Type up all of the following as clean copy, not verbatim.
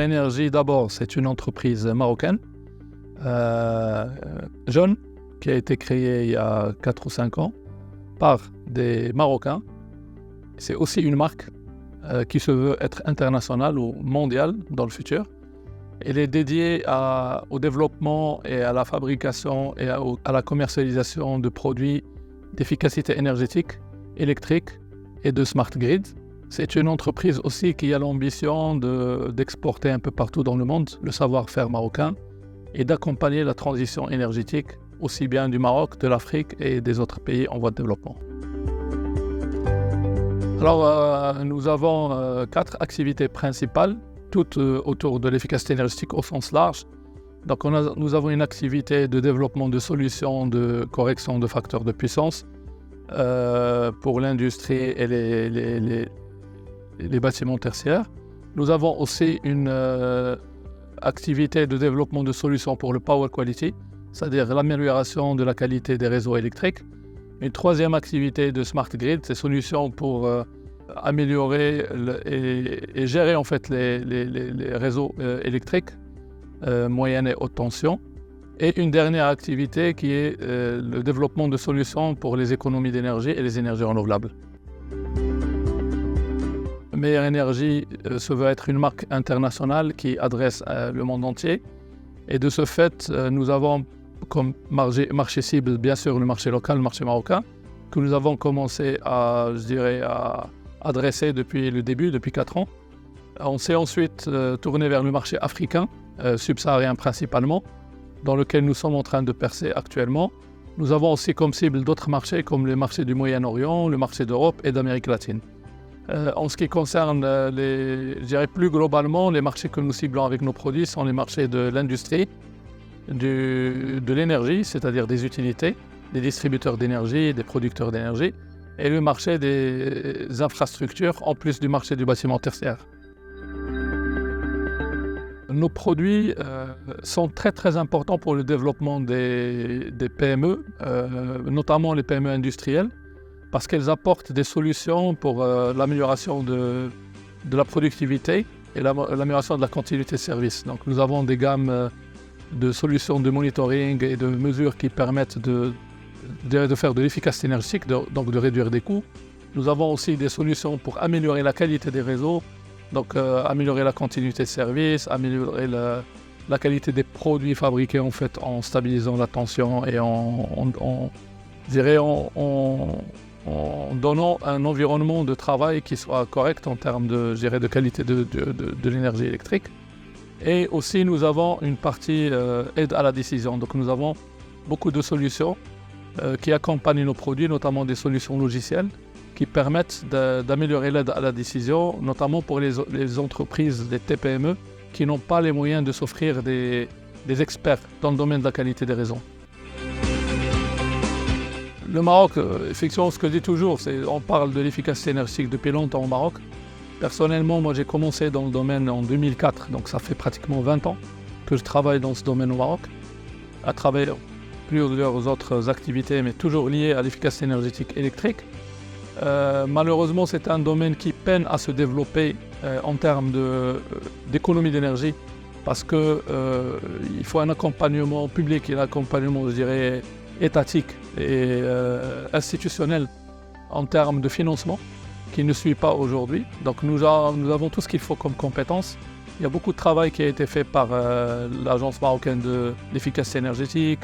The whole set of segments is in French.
Énergie, d'abord, c'est une entreprise marocaine, jeune, qui a été créée il y a 4 ou 5 ans par des Marocains. C'est aussi une marque qui se veut être internationale ou mondiale dans le futur. Elle est dédiée au développement et à la fabrication et à la commercialisation de produits d'efficacité énergétique, électrique et de smart grid. C'est une entreprise aussi qui a l'ambition d'exporter un peu partout dans le monde le savoir-faire marocain et d'accompagner la transition énergétique aussi bien du Maroc, de l'Afrique et des autres pays en voie de développement. Alors, nous avons 4 activités principales, toutes autour de l'efficacité énergétique au sens large. Donc, nous avons une activité de développement de solutions de correction de facteurs de puissance pour l'industrie et les bâtiments tertiaires. Nous avons aussi une activité de développement de solutions pour le power quality, c'est-à-dire l'amélioration de la qualité des réseaux électriques. Une troisième activité de smart grid, c'est solutions pour améliorer et gérer en fait les réseaux électriques moyenne et haute tension. Et une dernière activité qui est le développement de solutions pour les économies d'énergie et les énergies renouvelables. Meilleure Énergie se veut être une marque internationale qui adresse le monde entier. Et de ce fait, nous avons comme marché cible, bien sûr, le marché local, le marché marocain, que nous avons commencé à adresser depuis le début, depuis 4 ans. On s'est ensuite tourné vers le marché africain, subsaharien principalement, dans lequel nous sommes en train de percer actuellement. Nous avons aussi comme cible d'autres marchés comme les marchés du Moyen-Orient, le marché d'Europe et d'Amérique latine. En ce qui concerne, je dirais plus globalement, les marchés que nous ciblons avec nos produits sont les marchés de l'industrie, de l'énergie, c'est-à-dire des utilités, des distributeurs d'énergie, des producteurs d'énergie, et le marché des infrastructures, en plus du marché du bâtiment tertiaire. Nos produits sont très très importants pour le développement des PME, notamment les PME industrielles, parce qu'elles apportent des solutions pour l'amélioration de la productivité et l'amélioration de la continuité de service. Donc nous avons des gammes de solutions de monitoring et de mesures qui permettent de faire de l'efficacité énergétique, donc de réduire des coûts. Nous avons aussi des solutions pour améliorer la qualité des réseaux, donc améliorer la continuité de service, améliorer la qualité des produits fabriqués en fait en stabilisant la tension et en donnant un environnement de travail qui soit correct en termes de qualité de l'énergie électrique. Et aussi nous avons une partie aide à la décision. Donc nous avons beaucoup de solutions qui accompagnent nos produits, notamment des solutions logicielles qui permettent d'améliorer l'aide à la décision, notamment pour les entreprises, les TPME, qui n'ont pas les moyens de s'offrir des experts dans le domaine de la qualité des réseaux. Le Maroc, effectivement, ce que je dis toujours, on parle de l'efficacité énergétique depuis longtemps au Maroc. Personnellement, moi j'ai commencé dans le domaine en 2004, donc ça fait pratiquement 20 ans que je travaille dans ce domaine au Maroc, à travers plusieurs autres activités, mais toujours liées à l'efficacité énergétique électrique. Malheureusement, c'est un domaine qui peine à se développer en termes d'économie d'énergie, parce qu'il faut un accompagnement public et un accompagnement, je dirais, étatique et institutionnel en termes de financement qui ne suit pas aujourd'hui. Donc nous avons tout ce qu'il faut comme compétences. Il y a beaucoup de travail qui a été fait par l'Agence marocaine de l'efficacité énergétique,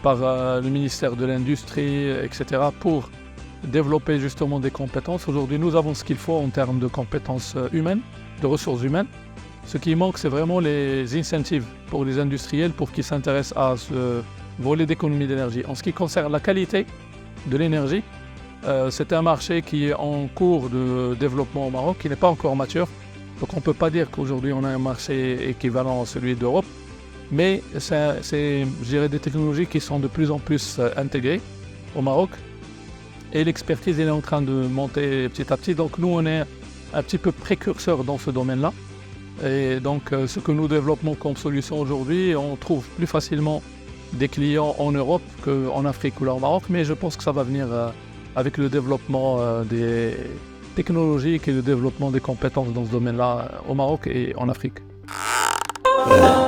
par le ministère de l'Industrie, etc. pour développer justement des compétences. Aujourd'hui, nous avons ce qu'il faut en termes de compétences humaines, de ressources humaines. Ce qui manque, c'est vraiment les incentives pour les industriels pour qu'ils s'intéressent à ce volet d'économie d'énergie. En ce qui concerne la qualité de l'énergie, c'est un marché qui est en cours de développement au Maroc, qui n'est pas encore mature. Donc on ne peut pas dire qu'aujourd'hui on a un marché équivalent à celui d'Europe, mais c'est, je dirais, des technologies qui sont de plus en plus intégrées au Maroc. Et l'expertise elle est en train de monter petit à petit. Donc nous on est un petit peu précurseurs dans ce domaine-là. Et donc ce que nous développons comme solution aujourd'hui, on trouve plus facilement des clients en Europe qu'en Afrique ou là au Maroc, mais je pense que ça va venir avec le développement des technologies et le développement des compétences dans ce domaine-là au Maroc et en Afrique. Ouais.